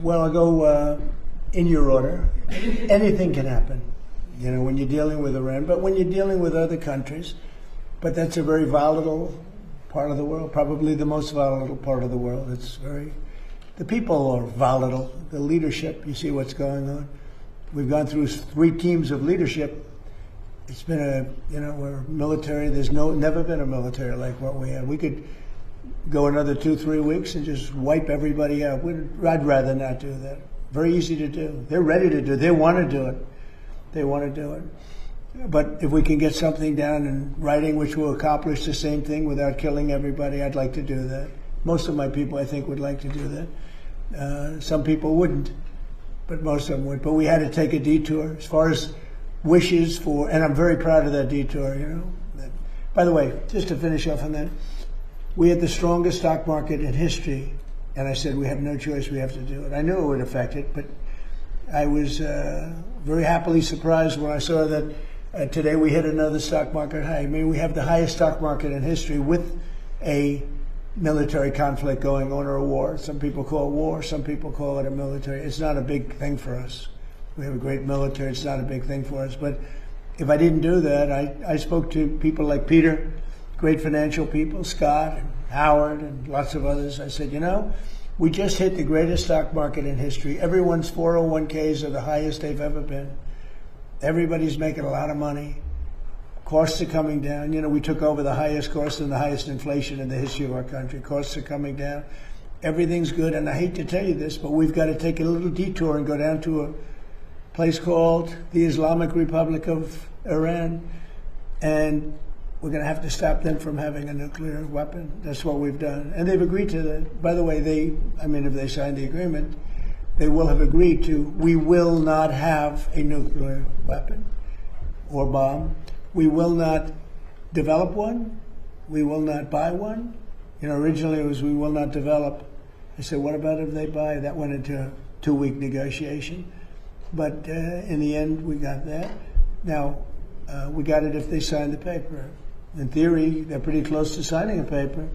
Well, I'll go in your order. Anything can happen, you know, when you're dealing with Iran, but when you're dealing with other countries. But that's a very volatile part of the world, probably the most volatile part of the world. The people are volatile. The leadership, you see what's going on. We've gone through 3 teams of leadership. It's been we're military. There's never been a military like what we have. We could go another 2-3 weeks and just wipe everybody out. I'd rather not do that. Very easy to do. They're ready to do it. They want to do it. They want to do it. But if we can get something down in writing which will accomplish the same thing without killing everybody, I'd like to do that. Most of my people, I think, would like to do that. Some people wouldn't, but most of them would. But we had to take a detour as far as wishes for, and I'm very proud of that detour, you know. By the way, just to finish off on that, we had the strongest stock market in history, and I said we have no choice, we have to do it. I knew it would affect it, but I was very happily surprised when I saw that today we hit another stock market high. I mean, we have the highest stock market in history with a military conflict going on, or a war. Some people call it war, some people call it a military. It's not a big thing for us. We have a great military, it's not a big thing for us. But if I didn't do that, I spoke to people like Peter, great financial people, Scott and Howard and lots of others. I said, you know, we just hit the greatest stock market in history. Everyone's 401ks are the highest they've ever been. Everybody's making a lot of money. Costs are coming down. You know, we took over the highest cost and the highest inflation in the history of our country. Costs are coming down. Everything's good. And I hate to tell you this, but we've got to take a little detour and go down to a place called the Islamic Republic of Iran. And we're going to have to stop them from having a nuclear weapon. That's what we've done. And they've agreed to that. By the way, if they sign the agreement, they will have agreed to, we will not have a nuclear weapon or bomb. We will not develop one. We will not buy one. You know, originally it was we will not develop. I said, what about if they buy? That went into a 2-week negotiation. But in the end, we got that. Now, we got it if they sign the paper. In theory, they're pretty close to signing a paper.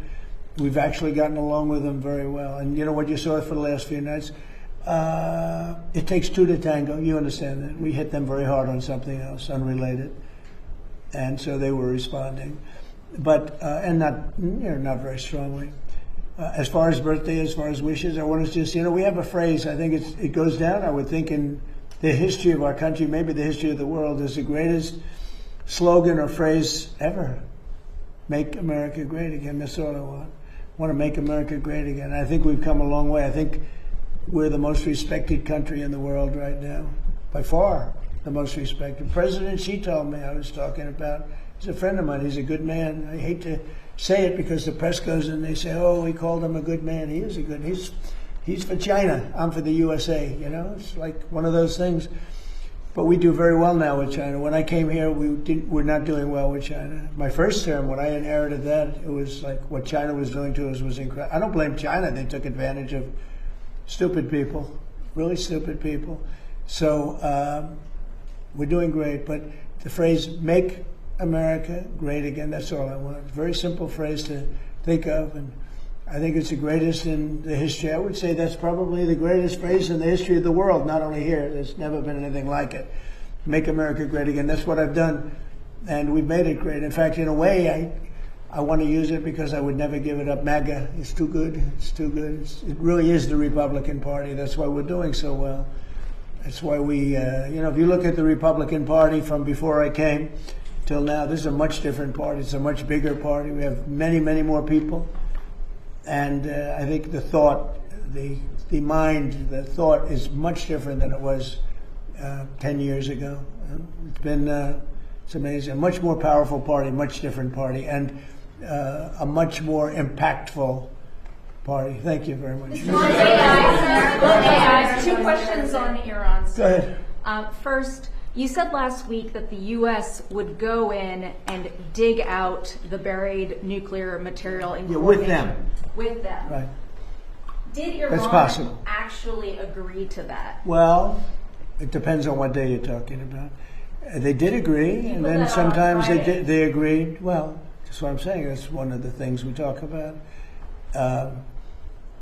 We've actually gotten along with them very well. And you know what you saw for the last few nights? It takes 2 to tango. You understand that. We hit them very hard on something else, unrelated. And so they were responding. But, and not very strongly. As far as birthday, as far as wishes, I want to just, we have a phrase, I think it goes down, I would think, in the history of our country, maybe the history of the world, is the greatest slogan or phrase ever. Make America great again. That's all I want. I want to make America great again. I think we've come a long way. I think we're the most respected country in the world right now. By far, the most respected. President Xi told me, I was talking about, he's a friend of mine, he's a good man. I hate to say it because the press goes and they say, oh, we called him a good man. He is a good, he's for China. I'm for the USA, It's like one of those things. But we do very well now with China. When I came here, we're not doing well with China. My first term, when I inherited that, it was like what China was doing to us was incredible. I don't blame China. They took advantage of stupid people, really stupid people. So we're doing great. But the phrase, make America great again, that's all I want. Very simple phrase to think of. And I think it's the greatest in the history. I would say that's probably the greatest phrase in the history of the world, not only here. There's never been anything like it. Make America great again. That's what I've done, and we've made it great. In fact, in a way, I want to use it because I would never give it up. MAGA, it's too good. It's too good. It really is the Republican Party. That's why we're doing so well. That's why we, if you look at the Republican Party from before I came till now, this is a much different party. It's a much bigger party. We have many, many more people. And I think the thought, the mind, the thought is much different than it was 10 years ago. It's been, it's amazing. A much more powerful party, much different party, and a much more impactful party. Thank you very much. AI. 2 questions on Iran. Go ahead. First, you said last week that the U.S. would go in and dig out the buried nuclear material in Kuwait. With them. With them. Right. Did Iran actually agree to that? Well, it depends on what day you're talking about. They did agree, and then sometimes they agreed. Well, that's what I'm saying. That's one of the things we talk about.